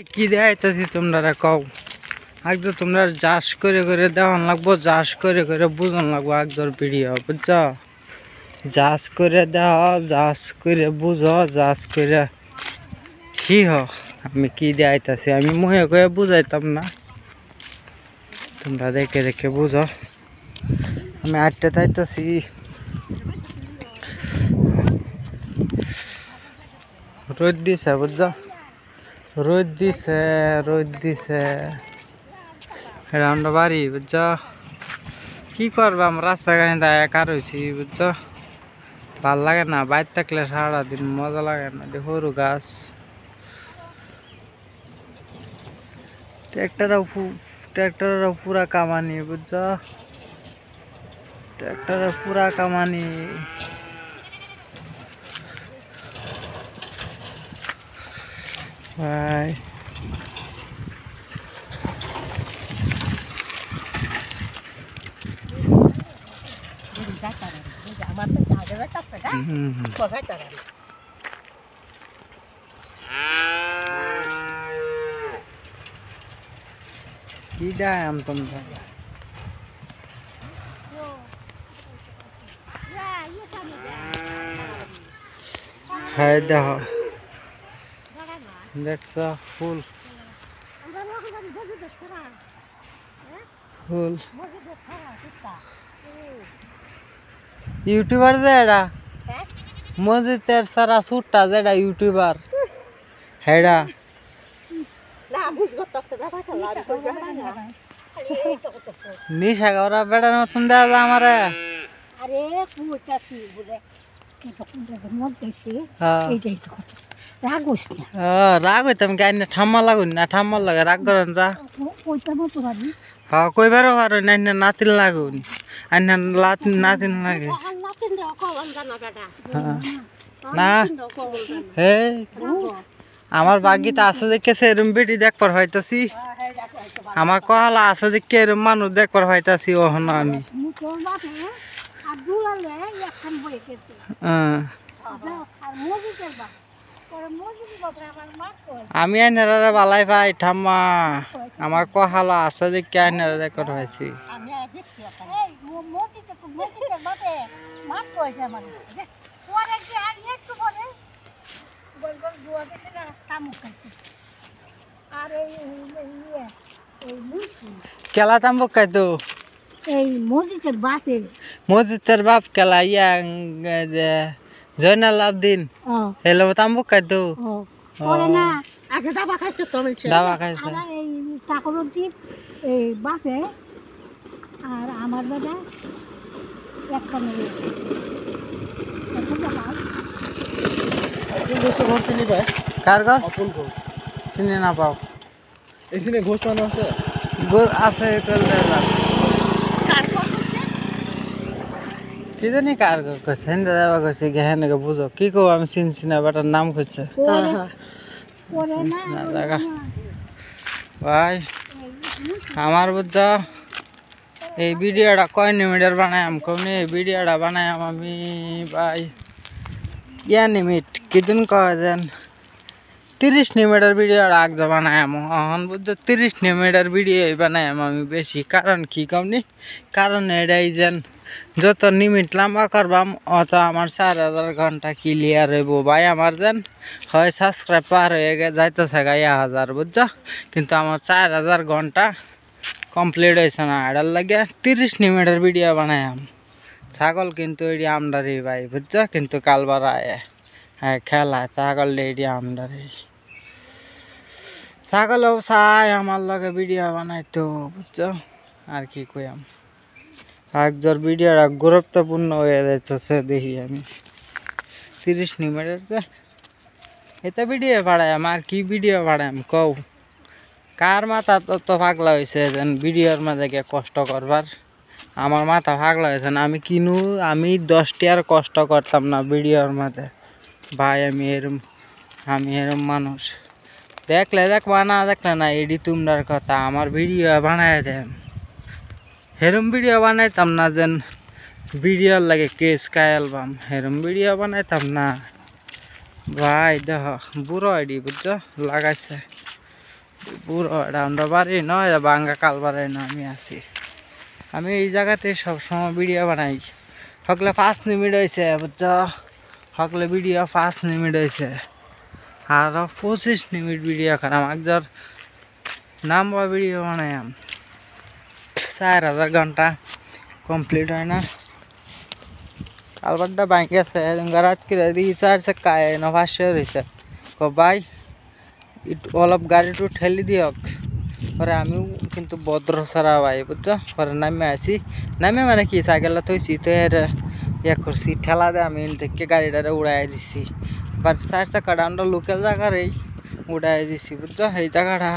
কি দেখাইতেছি তোমরা কও একদম তোমরা জাস করে দেওয়ান লাগবো, জাস করে বুঝন লাগবো একদম ভিডিও বুঝছ। জাস করে দেওয়া, জাস করে বুঝো, জাস করে কি আমি কি দেখাইতেছি আমি মুহে করে বুঝাইতাম না, তোমরা দেখে বুঝো। আমি আটটা তাইতেছি, রোদ দিছে বুঝছ, রোদ দিছে এটা আমরা বাড়ি বুঝছ। কি করবো আমরা রাস্তাঘাটে একা রয়েছি বুঝছ, ভাল লাগে না বাইর থাকলে সারাদিন মজা লাগে না। সরু গাছ, ট্র্যাক্টরের পুরা কামানি বুঝছ, ট্র্যাক্টরের পুরা কামানি। ভাই কি দেয় আম তোমরা হ্যাঁ দেখো, দেখছ ফুল ফুল ইউটিউবার যে এটা মসজিদের সারা সুটটা যেটা ইউটিউবার হেডা নিশা ওরা বেড়ার মতন দেওয়া যায় আমারে। রাগ হইতাম গাই না, ঠাম্মা লাগুন না, ঠাম্মার লাগে রাগ করেন যা। হ্যাঁ কইবারও পারো না, নাতিন লাগুন আইনা নাতিন লাগে না। হে আমার বাগিতে আছে দেখেছে এরম বেটি দেখবার হইতাছি, আমার কহালা আছে দেখে এরম মানুষ দেখবার হইতাছি ওহন আমি। আমি আইনারা বালাই ভাই ঠাম্মা, আমার কহালা আছে দেখে আইনারা দেখবার হয়েছি। কেলা তাম্বক খাই তো এই মসজিদের বাপ কেলা ইয়া জয়নাল আবদিন হেলো তাম্বক খাই তো দাবা খাইছে এই বাপে আর আমার দাদা একটা কার ঘর চিনি না পাও এখানে ঘোষ বানো আছে আছে কি জানি কার ঘর কইছে হেন্দা যাবা কইছে গেহেন বুঝো কি কও আমি চিনছি না বেটার নাম কইছে জায়গা ভাই আমার বুঝছ। এই ভিডিওটা কয় নিমিটের বানায়াম কমনি, এই ভিডিওটা বানায়াম আমি ভাই ইয়া নিমিট কিদিন কয় যেন 30 নিমিটের ভিডিওটা আগে বানায়াম এখন বুঝছো 30 নিমিটের ভিডিও বানায়াম আমি বেশি। কারণ কি কমনি, কারণ এটাই যেন যত নিমিট লম্বা করবাম অত আমার 4000 ঘন্টা ক্লিয়ার হইব ভাই। আমার যেন হয় সাবস্ক্রাইব পার হয়ে যাইতেছে গা 1000 বুঝছো, কিন্তু আমার 4000 ঘন্টা কমপ্লিট হয়েছে না, এটার লাগে 30 নিমিটের ভিডিও বানায়াম। ছাগল কিন্তু এটি আমদারি ভাই বুঝছো, কিন্তু কালবার আয় হ্যাঁ খেলা ছাগল এটি আমদারি। ছাগলও চাই আমার লগে ভিডিও বানাইতো বুঝছো, আর কি কইয়াম একজোর ভিডিওটা গুরুত্বপূর্ণ হয়ে যাইতেছে দেখি আমি 30 নিমিটের এতে ভিডিও বাড়াইম। আর কি ভিডিও বাড়াইম কও, কার মাথা তত পাগলা হয়েছে যেন ভিডিওর মাঝে গিয়ে কষ্ট করবার। আমার মাথা পাগলা হয়েছে না, আমি 10টি আর কষ্ট করতাম না ভিডিওর মাঝে ভাই। আমি এরম মানুষ দেখলে দেখবা না দেখলে না এডি তোমরার কথা। আমার ভিডিও বানায় দেন হেরম ভিডিও বানাইতাম না যেন ভিডিওর লাগে কেস কায়ালবাম, হেরম ভিডিও বানাইতাম না ভাই। দেখ বুড়ো আইডি বুঝছো লাগাইছে পুরো এটা আমরা বাড়ি নয় বাঙ্গা কালবারে না আমি আছি। আমি এই জায়গাতে সবসময় ভিডিও বানাই। সকলে 5 মিনিট হয়েছে বুঝছ, সকলে ভিডিও 5 মিনিট হয়েছে আর 25 মিনিট ভিডিও করাম একজোর নাম্বার ভিডিও বানায়াম 4000 ঘন্টা কমপ্লিট হয় না। কালবারটা বাইক আছে রাত করে দিই 4 চাকা না 500 রয়েছে। ভাই একটু অলপ গাড়িটু ঠেলি দিয়ক। পরে আমিও কিন্তু ভদ্র সারা ভাই বুঝছো। পরে নামে আসি, নামে মানে কি সাইকেলটা থইছি তো এর ইয়ে করছি ঠেলা দিয়ে আমি দেখে গাড়িটারে উড়াই দিছি। এবার 4 চাকাটা আমরা লোকাল জায়গারই উড়াই দিছি বুঝছো। এই জায়গাটা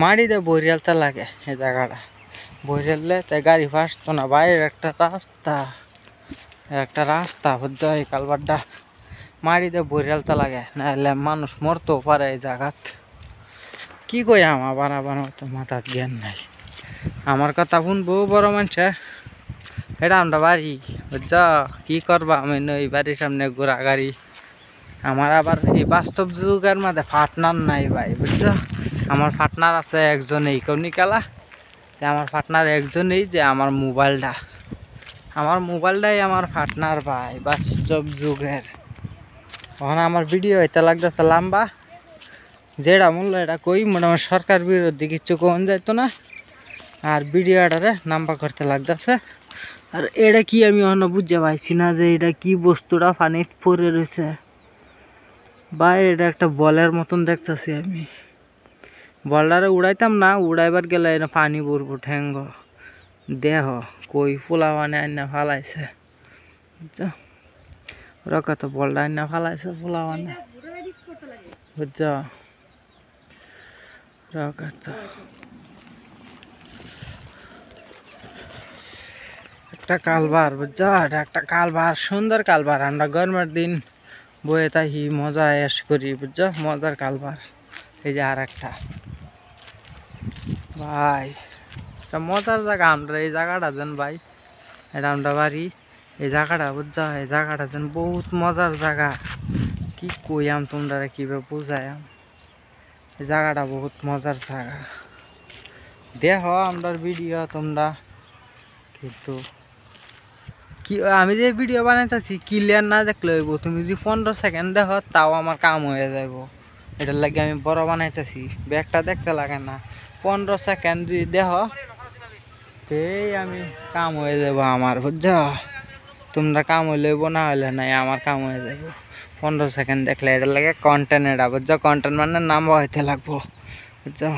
মাটিতে বরিয়ালতে লাগে, এই জায়গাটা বরিয়ালে তাই গাড়ি ফাঁসতো না। বাইরের একটা রাস্তা বুঝছো। এই কালবারটা মাটিতে বরিয়ালতে লাগে, নাহলে মানুষ মরতেও পারে এই জায়গাত। কি কই আমার বানাবার মতো মাথার জ্ঞান নাই। আমার কথা শুনবো বড় মানুষে, এটা আমরা বাড়ি বুঝছ। কি করবা আমি এই বাড়ির সামনে ঘোরা গাড়ি। আমার আবার এই বাস্তব যুগের মধ্যে পার্টনার নাই ভাই বুঝছ। আমার পার্টনার আছে একজনেই কনিকালা, আমার পার্টনার একজনেই যে আমার মোবাইলটাই আমার পার্টনার ভাই বাস্তব যুগের। তখন আমার ভিডিও হইতে লাগতেছে লম্বা, যেটা মূল্য এটা কই মোটামুটি সরকার বিরোধী কিছু কোন যাইতো না। আর ভিডিওটারে নাম্বা করতে লাগতেছে। আর এটা কি আমি অন্য বুঝতে পারছি না যে এটা কি বস্তুটা পানিত পড়ে রয়েছে ভাই। এটা একটা বলের মতন দেখতেছি আমি। বলটারে উড়াইতাম না, উড়াইবার গেলে এটা পানি পড়বো ঠ্যাঙ্গ দেহ কই ফুলা মানে আইনা ফালাইছে বুঝছো। ওরা কত বলটা আইনা ফালাইছে ফুলা মানে বুঝছো। একটা কালবার বুঝছো, এটা একটা কালবার, সুন্দর কালবার। আমরা গরমের দিন বয়ে থাকি মজা এস করি বুঝছো, মজার কালবার। এই যে আর একটা ভাই এটা মজার জায়গা। আমরা এই জায়গাটা দেন ভাই, এটা আমরা বাড়ি এই জায়গাটা বুঝছো। এই জায়গাটা দেন বহুত মজার জায়গা। কি কইয়াম তোমরা কিভাবে বুঝায়াম। এই জায়গাটা বহুত মজার জায়গা। দেখো আমরা ভিডিও তোমরা কিন্তু কি আমি যে ভিডিও বানাইতেছি ক্লিয়ার না দেখলে হইব। তুমি যদি 15 সেকেন্ড দেখো তাও আমার কাম হয়ে যাব। এটার লাগে আমি বড় বানাইতেছি, ব্যাগটা দেখতে লাগে না। 15 সেকেন্ড যদি দেখো এই আমি কাম হয়ে যাব আমার বুঝছো। তোমরা কাম হইলেব না হইলে নাই, আমার কাম হয়ে যাব 15 সেকেন্ড দেখলে। এটার লাগে কন্টেন্ট, এটা বুঝছো। কন্টেন্ট মানে নাম হইতে লাগবো বুঝছো।